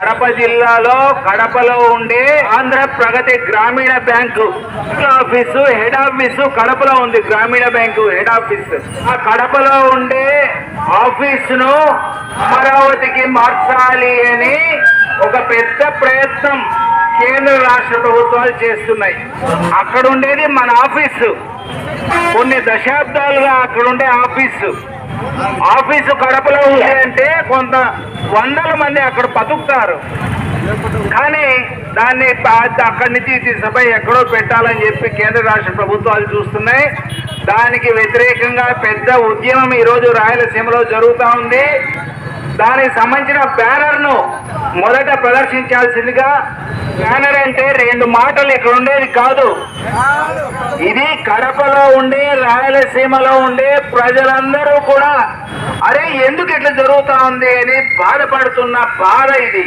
కడప జిల్లాలో కడపలో ఉండే ఆంధ్ర ప్రగతి గ్రామీణ బ్యాంకు ఆఫీసు హెడ్ ఆఫీసు కడపలో ఉంది. గ్రామీణ బ్యాంకు హెడ్ ఆఫీసు ఆ కడపలో ఉండే ఆఫీసును అమరావతికి మార్చాలి అని ఒక పెద్ద ప్రయత్నం కేంద్ర రాష్ట్ర ప్రభుత్వాలు చేస్తున్నాయి. అక్కడ ఉండేది మన ఆఫీసు. కొన్ని దశాబ్దాలుగా అక్కడ ఉండే ఆఫీసు కడపలో ఉంది అంటే కొంత వందల మంది అక్కడ బతుకుతారు. కానీ దాన్ని అక్కడి నుంచి తీసుకుపోయి ఎక్కడో పెట్టాలని చెప్పి కేంద్ర రాష్ట్ర ప్రభుత్వాలు చూస్తున్నాయి. దానికి వ్యతిరేకంగా పెద్ద ఉద్యమం ఈరోజు రాయలసీమలో జరుగుతూ ఉంది. దానికి సంబంధించిన బ్యానర్ను మొదట ప్రదర్శించాల్సిందిగా. బ్యానర్ అంటే రెండు మాటలు ఇక్కడ ఉండేది కాదు. ఇది కడపలో ఉండే రాయలసీమలో ఉండే ప్రజలందరూ కూడా అరే ఎందుకు ఇట్లా జరుగుతా ఉంది అని బాధపడుతున్న బాధ ఇది.